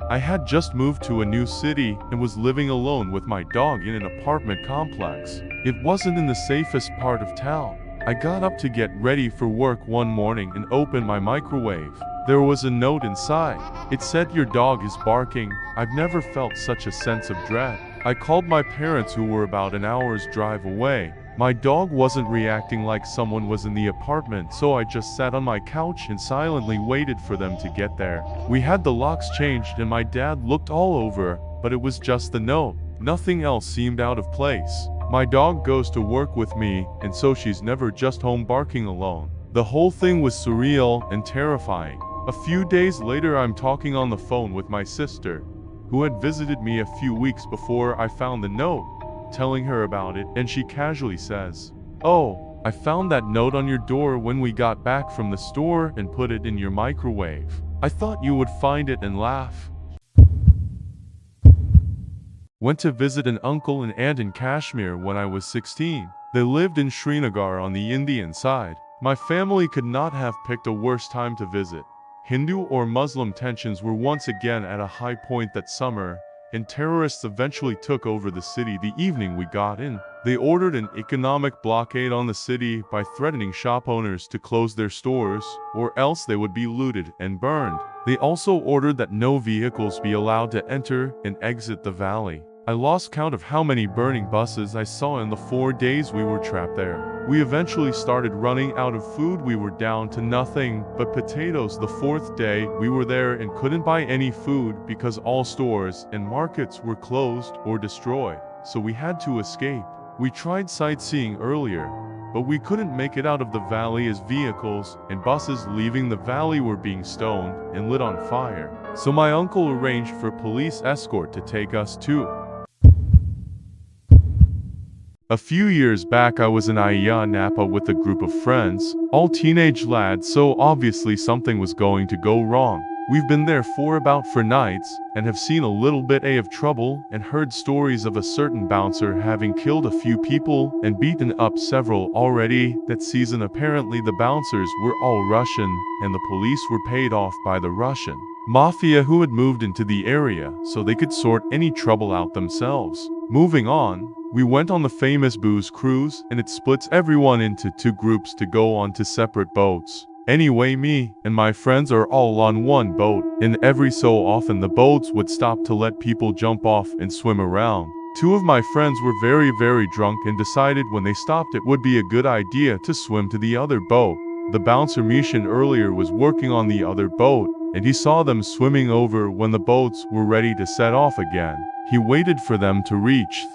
I had just moved to a new city and was living alone with my dog in an apartment complex. It wasn't in the safest part of town. I got up to get ready for work one morning and opened my microwave. There was a note inside. It said, "Your dog is barking." I've never felt such a sense of dread. I called my parents, who were about an hour's drive away. My dog wasn't reacting like someone was in the apartment, so I just sat on my couch and silently waited for them to get there. We had the locks changed and my dad looked all over, but it was just the note. Nothing else seemed out of place. My dog goes to work with me, and so she's never just home barking alone. The whole thing was surreal and terrifying. A few days later, I'm talking on the phone with my sister, who had visited me a few weeks before I found the note, telling her about it, and she casually says, "Oh, I found that note on your door when we got back from the store and put it in your microwave. I thought you would find it and laugh." Went to visit an uncle and aunt in Kashmir when I was 16. They lived in Srinagar on the Indian side. My family could not have picked a worse time to visit. Hindu or Muslim tensions were once again at a high point that summer, and terrorists eventually took over the city the evening we got in. They ordered an economic blockade on the city by threatening shop owners to close their stores, or else they would be looted and burned. They also ordered that no vehicles be allowed to enter and exit the valley. I lost count of how many burning buses I saw in the 4 days we were trapped there. We eventually started running out of food. We were down to nothing but potatoes. The 4th day we were there and couldn't buy any food because all stores and markets were closed or destroyed, so we had to escape. We tried sightseeing earlier, but we couldn't make it out of the valley as vehicles and buses leaving the valley were being stoned and lit on fire. So my uncle arranged for police escort to take us too. A few years back, I was in Ayia Napa with a group of friends, all teenage lads, so obviously something was going to go wrong. We've been there for about 4 nights, and have seen a little bit of trouble, and heard stories of a certain bouncer having killed a few people and beaten up several already. That season apparently the bouncers were all Russian, and the police were paid off by the Russian mafia who had moved into the area so they could sort any trouble out themselves. Moving on, we went on the famous booze cruise, and it splits everyone into 2 groups to go on to separate boats. Anyway, me and my friends are all on one boat, and every so often the boats would stop to let people jump off and swim around. 2 of my friends were very drunk and decided when they stopped it would be a good idea to swim to the other boat. The bouncer Mishan earlier was working on the other boat, and he saw them swimming over when the boats were ready to set off again. He waited for them to reach